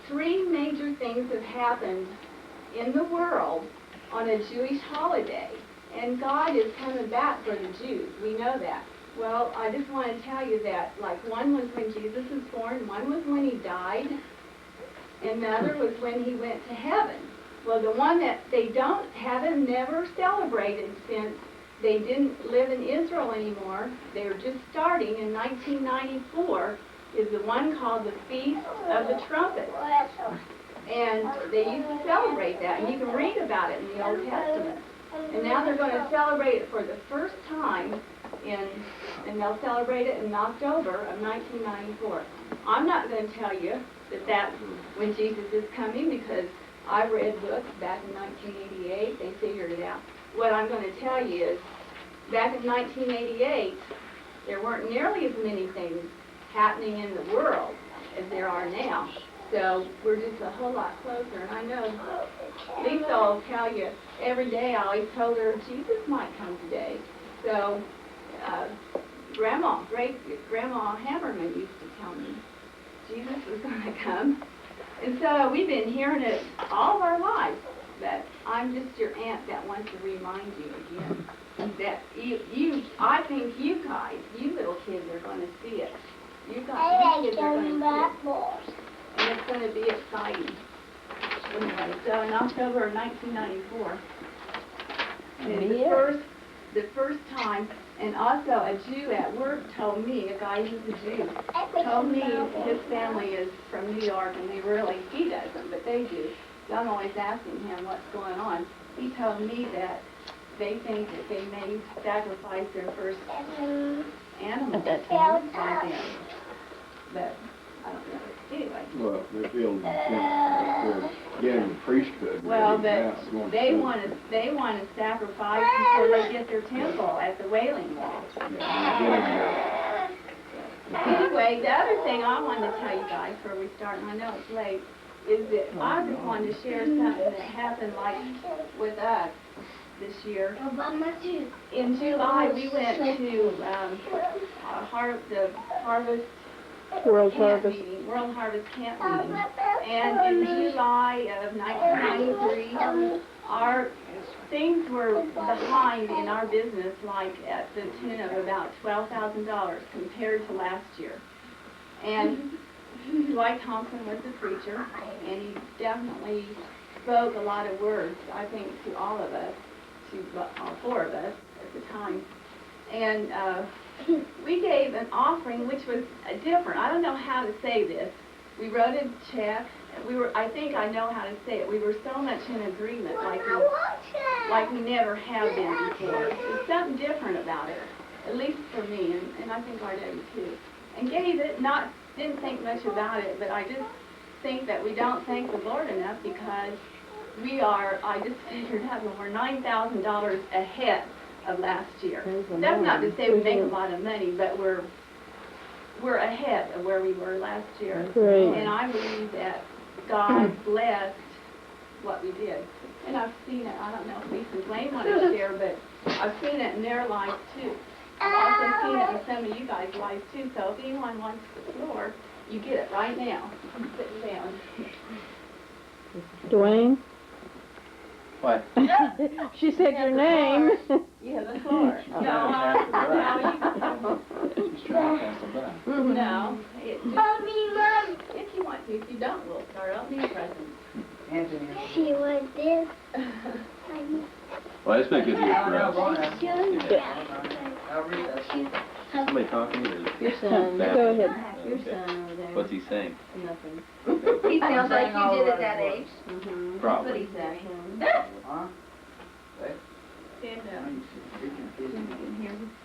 C: 3 major things have happened in the world on a Jewish holiday, and God is coming back for the Jews. We know that. Well, I just want to tell you that, like, one was when Jesus was born, one was when he died, and the other was when he went to heaven. Well, the one that they haven't never celebrated since they didn't live in Israel anymore, they were just starting in 1994, is the one called the Feast of the Trumpets. And they used to celebrate that, and you can read about it in the Old Testament. And now they're going to celebrate it for the first time, and they'll celebrate it in October of 1994. I'm not going to tell you that that's when Jesus is coming, because I read books back in 1988. They figured it out. What I'm going to tell you is, back in 1988, there weren't nearly as many things happening in the world as there are now. So we're just a whole lot closer. And I know Lisa will tell you every day. I always told her Jesus might come today. So Grandma Hammerman used to tell me Jesus was going to come. And so we've been hearing it all of our lives. But I'm just your aunt that wants to remind you again that I think you guys, you little kids, are going to see it. You kids are going to see it. And it's going to be exciting. Anyway, so in October of 1994, and the first time, and also a Jew at work told me, a guy who's a Jew, told me his family is from New York, and he doesn't, but they do. So I'm always asking him what's going on. He told me that they think that they may sacrifice their first animal by then. But I don't know. Anyway.
F: Well, they feel they're getting the priesthood.
C: Well, but they want to sacrifice before they get their temple at the Wailing Wall. Anyway, the other thing I wanted to tell you guys before we start, and I know it's late, is that I just wanted to share something that happened like with us this year. In July, we went to the World Harvest Camp meeting. And in July of 1993, our things were behind in our business, like at the tune of about $12,000 compared to last year. And Dwight Thompson was the preacher, and he definitely spoke a lot of words, I think, to all of us, to all 4 of us at the time. And we gave an offering which was different. I don't know how to say this. We wrote a check. I think I know how to say it. We were so much in agreement, like we never have been before. There's something different about it, at least for me, and I think R.W. too. And gave it, didn't think much about it, but I just think that we don't thank the Lord enough, because I just figured out that we're $9,000 ahead of last year. That's not to say we make a lot of money, but we're ahead of where we were last year.
L: Great.
C: And I believe that God blessed what we did. And I've seen it. I don't know if Lisa and Duane want to share, but I've seen it in their lives too. I've also seen it in some of you guys' lives too. So if anyone wants the floor, you get it right now. I'm sitting down.
L: Duane?
D: What?
L: She said your name.
C: You have the floor. No,
D: She's trying to pass it back.
C: no. If you want to. If you don't, we'll start opening presents.
E: She was this.
B: Well, it's been good to hear from
K: I'll read that.
B: Somebody talking or?
L: Your son. Go ahead.
C: Your son over there.
B: What's he saying?
C: Nothing.
G: He sounds like you did at that age.
A: Mhm.
G: That's what
H: Probably.
G: he's saying.
K: Huh?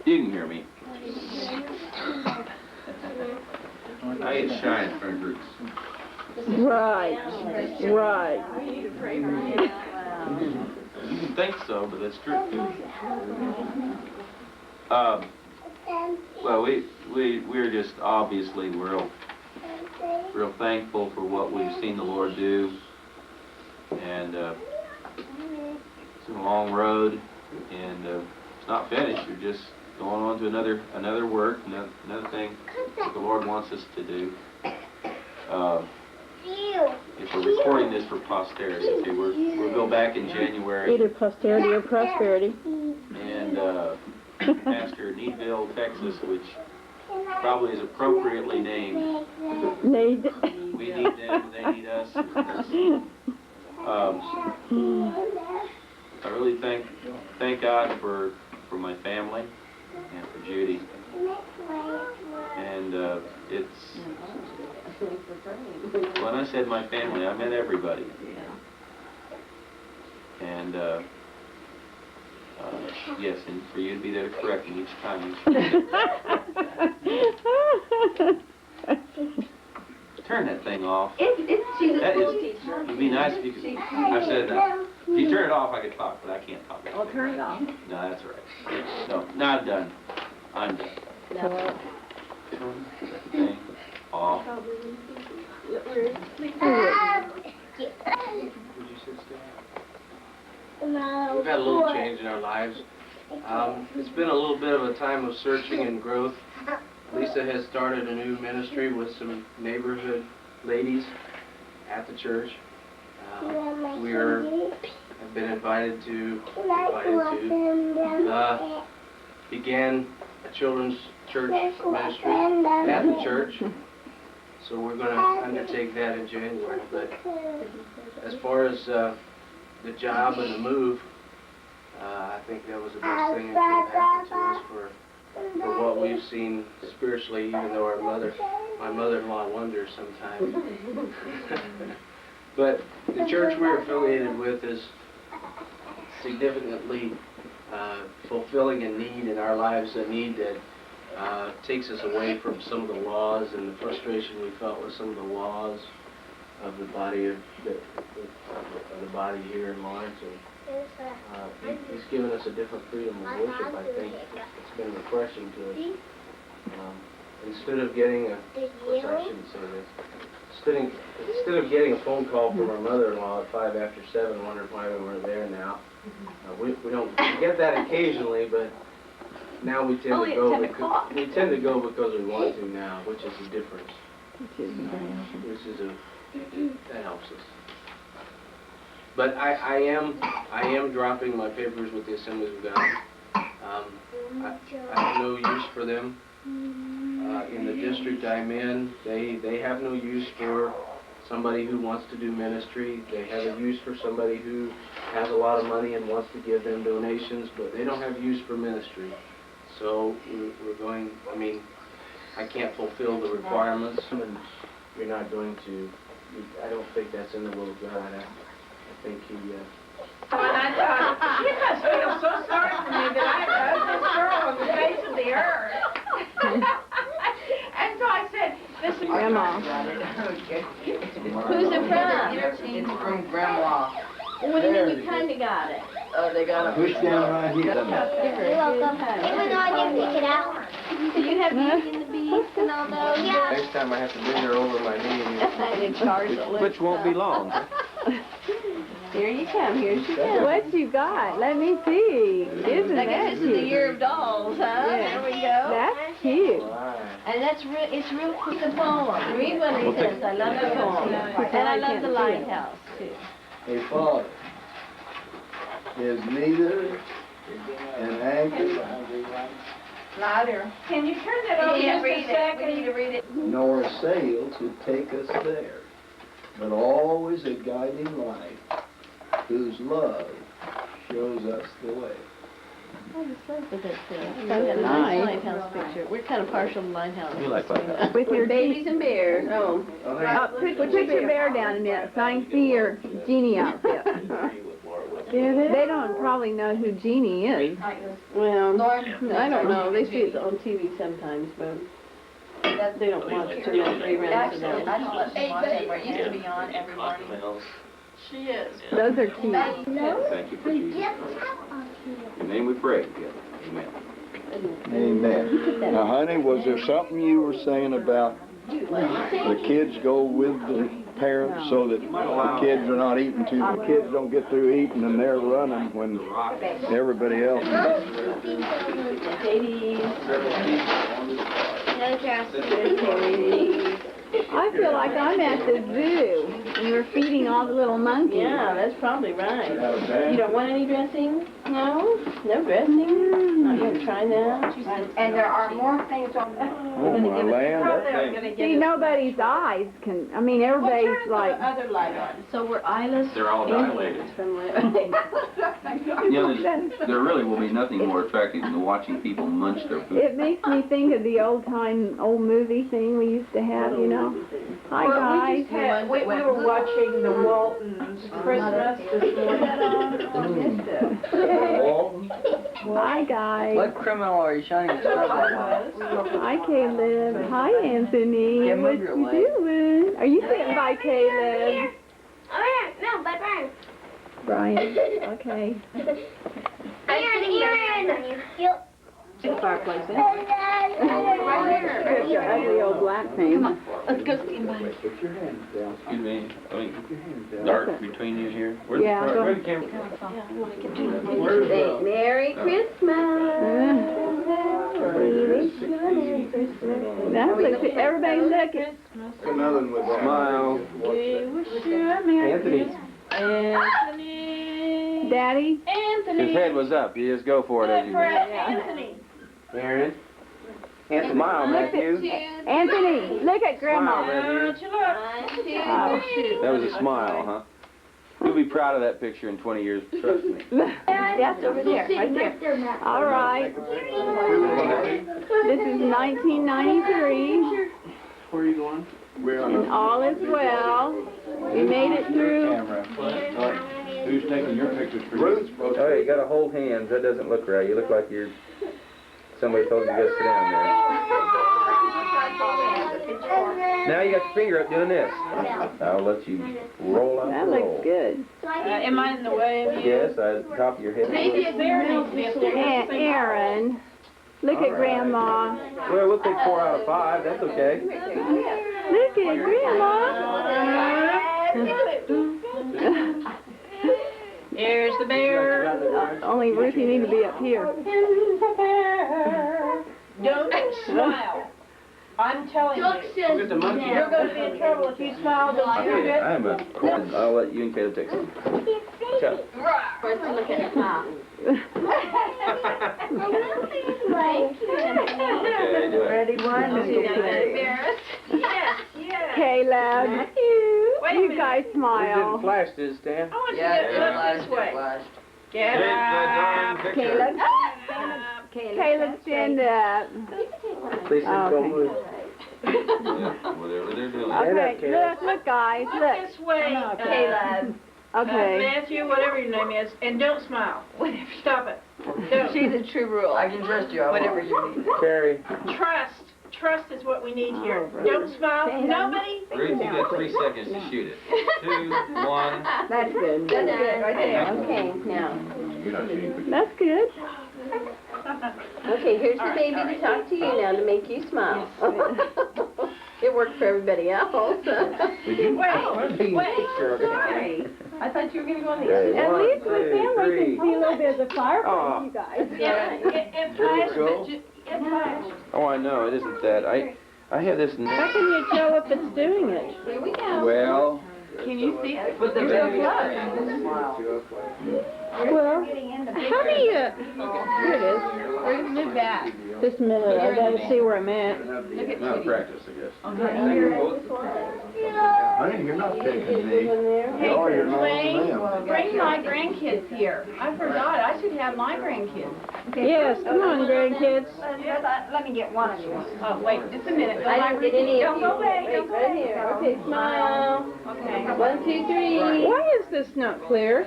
H: You can hear me. I get shy in front of groups.
A: Right, right.
H: You can think so, but that's true. Well, we're just obviously real thankful for what we've seen the Lord do, and it's a long road, and it's not finished. We're just going on to another work, another thing that the Lord wants us to do. If we're recording this for posterity, okay, we'll go back in January.
A: Either posterity or prosperity.
H: And Pastor Needville, Texas, which probably is appropriately named.
A: Need.
H: We need them, they need us. I really thank God for my family and for Judy. And when I said my family, I meant everybody. And yes, and for you to be there to correct me each time. Turn that thing off.
G: She's a school teacher.
H: It'd be nice if you could. I've said that. If you turn it off, I could talk, but I can't talk.
A: Oh, turn it off.
H: No, that's all right. No, not done. I'm done.
A: No.
H: Turn that thing off.
K: We've had a little change in our lives. It's been a little bit of a time of searching and growth. Lisa has started a new ministry with some neighborhood ladies at the church. We have been invited to began a children's church ministry at the church. So we're going to undertake that in January. But as far as the job and the move, I think that was the best thing that could happen to us for what we've seen spiritually, even though my mother-in-law wonders sometimes. But the church we're affiliated with is significantly fulfilling a need in our lives, a need that takes us away from some of the laws and the frustration we felt with some of the laws of the body of the body here in Lawrence. And he's given us a different freedom of worship. I think it's been refreshing to us. Instead of getting of course I shouldn't say this. Instead of getting a phone call from our mother-in-law at 5 after 7, wondering why we weren't there now. We get that occasionally, but now we tend to go. We tend to go because we want to now, which is the difference. That helps us. But I am dropping my papers with the Assemblies of God. I have no use for them. In the district I'm in, they have no use for somebody who wants to do ministry. They have a use for somebody who has a lot of money and wants to give them donations, but they don't have use for ministry. So we're going, I can't fulfill the requirements, and you're not going to, I don't think that's in the will of God. I think he...
I: And I thought, you must feel so sorry for me that I was this girl on the face of the earth. And so I said, this is
A: Grandma.
L: Who's it from?
K: It's from Grandma.
L: What do you mean you kinda got it?
K: Oh, they got a
F: Push down right here.
L: You're welcome. Even though I didn't pick it out. Do you have Beauty and the Beast and all those? Yeah.
K: Next time I have to bring her over my knee.
H: Which won't be long.
L: Here you come, here she comes.
A: What you got? Let me see. Isn't
L: I
A: that
L: guess it's the
A: cute?
L: year of dolls, huh?
A: Yeah.
L: There we go.
A: That's cute.
L: And it's real quick a poem. Read what it says. I love the poem. And I love the lighthouse, too.
F: A father is neither an anchor
I: louder. Can you turn that over just a second?
L: We need to read it.
F: nor a sail to take us there, but always a guiding light whose love shows us the way.
L: I just love that thing. Got a nice lighthouse picture. We're kind of partial to lighthouse.
H: You like lighthouse.
A: With your
C: Babies and bears. Oh.
A: put your bear down a minute so I can see your genie outfit. They don't probably know who Jeannie is.
L: Well, I don't know. They see it on TV sometimes, but they don't watch too much reruns of
G: Actually,
L: that.
G: I don't let them watch it, where it used to be on every morning.
L: She is.
A: Those are cute.
H: Thank you for Jesus. In your name we pray together. Amen.
F: Amen. Now, honey, was there something you were saying about the kids go with the parents so that the kids are not eating too, the kids don't get through eating and they're running when everybody else
A: I feel like I'm at the zoo and we're feeding all the little monkeys.
L: Yeah, that's probably right. You don't want any dressing? No? No dressing? Not going to try that?
I: And there are more things on the...
F: Oh, my land.
A: See, nobody's eyes can, I mean, everybody's like...
L: Other light on. So we're eyeless.
H: They're all dilated. You know, there really will be nothing more attractive than watching people munch their food.
A: It makes me think of the old movie thing we used to have, you know. Hi, guys.
I: We were watching the Waltons Christmas this morning.
A: Hi, guys.
M: What criminal are you shining a spotlight on?
A: Hi, Caleb. Hi, Anthony.
M: Yeah,
A: What
M: move your
A: you
M: leg.
A: doing? Are you sitting by Caleb?
E: No, by Brian.
A: Brian. Okay.
E: Aaron.
A: The fireplace, eh? There's your ugly old black thing.
L: Let's go see him.
H: Excuse me, I mean, dark between you here. Where's
A: Yeah,
H: the,
A: go
H: where's the camera?
C: Merry Christmas.
A: Now, look, everybody look at
F: Another one with that.
H: Smile.
A: We wish you a Merry
H: Anthony.
A: Christmas. Anthony. Daddy?
H: His head was up. You just go for it as you go.
A: Anthony.
H: Aaron. And smile, Matthew.
A: Anthony, look at Grandma.
H: Smile, Matthew.
A: Oh.
H: That was a smile, huh? You'll be proud of that picture in 20 years, trust me.
A: That's over there, right there. All right. This is 1993.
K: Where are you going?
A: And all is well. We made it through.
H: Who's taking your pictures for
F: Ruth's supposed
H: Oh, you gotta hold hands. That doesn't look right. You look like you're... Somebody told you to go sit down there. Now you got your finger up doing this. I'll let you roll out
A: That
H: the roll.
A: looks good.
I: Am I in the way of you?
H: Yes, at the top of your head.
I: Maybe it's there needs to be up there.
A: Aaron, look at Grandma.
H: Well, we'll take 4 out of 5. That's okay.
A: Look at Grandma.
I: Here's the bear.
A: Only Ruth, you need to be up here.
I: Don't smile. I'm telling you.
K: Look at the monkey.
I: You're going to be in trouble if you smile. Don't you
H: Okay, I'm a... I'll let you and Caleb take some. Chuck.
C: First look at her smile.
H: Okay, do it.
A: Ready, one,
C: She's
A: two, three.
C: embarrassed.
I: Yes, yes.
A: Caleb,
I: Wait a
A: you
I: minute.
A: guys
K: It
A: smile.
K: didn't flash, did it, Stan?
I: I want you
M: Yeah,
I: to
M: it
I: look
M: flashed,
I: this way.
M: it flashed.
I: Get up.
A: Caleb, Caleb, stand up.
K: Please
A: Oh,
K: don't
A: okay.
K: move.
H: Yeah, whatever they're doing.
A: Okay, look, guys, look.
I: This way,
C: Caleb.
A: Okay.
I: Matthew, whatever your name is, and don't smile. Stop it. Don't.
L: She's a true rule.
M: I can trust you.
L: Whatever you need.
K: Carrie.
I: Trust. Trust is what we need here. Don't smile. Nobody.
H: Ruth, you got 3 seconds to shoot it. 2, 1.
A: That's good.
C: That's good right there. Okay, now.
H: You're not shooting.
A: That's good.
C: Okay, here's the baby to talk to you now to make you smile. It worked for everybody else.
H: Did you?
L: Wait. I thought you were going to go on the other
H: Okay,
A: At
H: 1,
A: least with
H: 2,
A: them, we
H: 3.
A: can see a little bit of the fireplace,
H: Aw.
A: you guys.
I: Yeah, it flashed, but it flashed.
H: Oh, I know. It isn't that. I have this...
A: How can you tell if it's doing it?
C: Here we go.
H: Well...
L: Can you see it?
M: Put the baby
A: Well, how do you... Here it is.
L: Move back.
A: Just a minute, I gotta see where I'm at.
H: Not practice, I guess.
F: Honey, you're not picking me.
C: Hey,
F: Oh, you're not
C: Duane,
F: them.
C: bring my grandkids here. I forgot, I should have my grandkids.
A: Yes, come on, grandkids.
L: Let me get one of you.
C: Oh, wait, just a minute.
L: I didn't get any of
C: Don't go
L: you.
C: away, don't go away.
L: Okay, smile.
C: Okay.
L: 1, 2, 3.
A: Why is this not clear?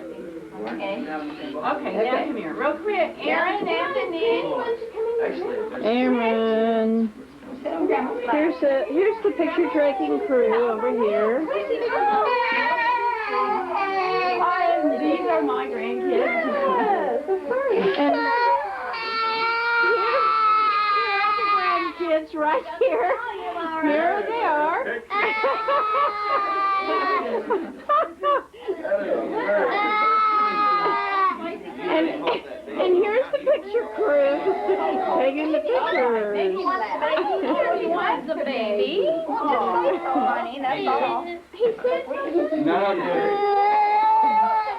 L: Okay.
C: Okay, now come here, real quick. Aaron, Anthony.
A: Aaron. Here's the picture taking crew over here.
C: Hi, these are my grandkids.
A: And here are the grandkids right here. Here they are. And here's the picture crew taking the pictures.
C: He wants a baby.
L: Honey, that's all.
C: He said something.
F: No,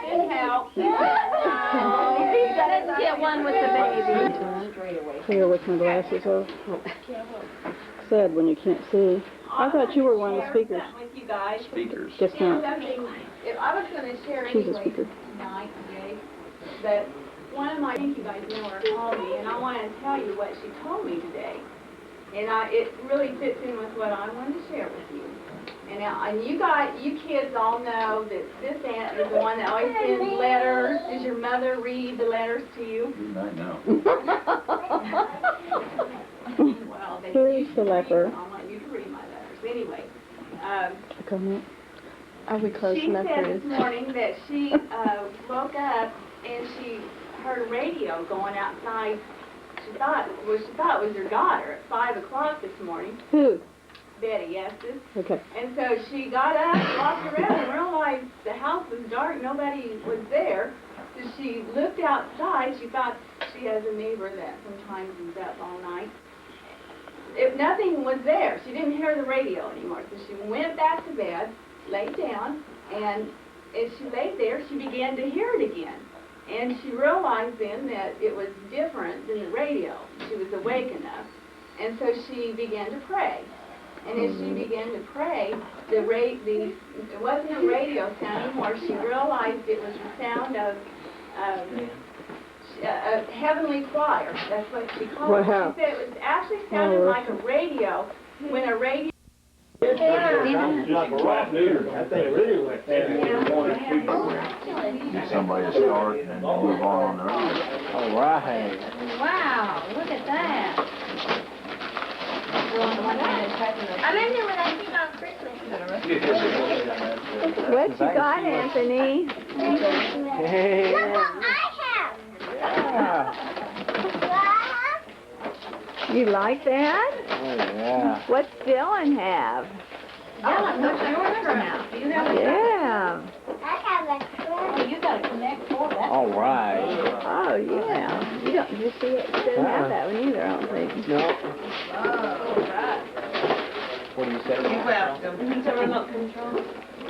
C: Didn't help.
L: Let's get one with the baby.
A: Here with my glasses off. Sad when you can't see. I thought you were one of the speakers.
C: With you guys.
H: Speakers.
A: Guess not.
C: If I was going to share
A: She's a
C: anyway
A: speaker.
C: tonight, today, that one of my, I think you guys know her, called me, and I want to tell you what she told me today. And it really fits in with what I wanted to share with you. And you kids all know that this aunt is the one that always sends letters. Does your mother read the letters to you?
F: I know.
C: Well, they
A: Here's the leper.
C: I want you to read my letters. Anyway,
A: Comment. Are we close
C: she
A: enough for
C: said
A: this?
C: this morning that she woke up and she heard a radio going outside. She thought it was her daughter at 5 o'clock this morning.
A: Who?
C: Betty, yes, this.
A: Okay.
C: And so she got up, walked around, and realized the house was dark, nobody was there. So she looked outside. She thought she has a neighbor that sometimes is up all night. Nothing was there. She didn't hear the radio anymore. So she went back to bed, laid down, and as she laid there, she began to hear it again. And she realized then that it was different than the radio. She was awake enough. And so she began to pray. And as she began to pray, it wasn't a radio sound anymore. She realized it was the sound of a heavenly choir. That's what she called it.
A: Wow.
C: She said it was actually sounded like a radio when a radio.
F: Somebody start and move on their own.
D: All right.
L: Wow, look at that. I remember when I seen on Christmas.
A: What you got, Anthony?
D: Hey.
A: You like that?
D: Oh, yeah.
A: What's Dylan have?
L: Dylan, what's yours now? Do you have a
A: Yeah.
E: I have a
L: Oh, you got a Connect 4, that's
D: All right.
A: Oh, yeah. You don't just see it. You didn't have that one either, I don't think.
D: No.
C: Oh, right.
D: What do you say?
I: You're welcome.
C: It's a remote control.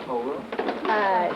D: Oh, really?
A: Uh,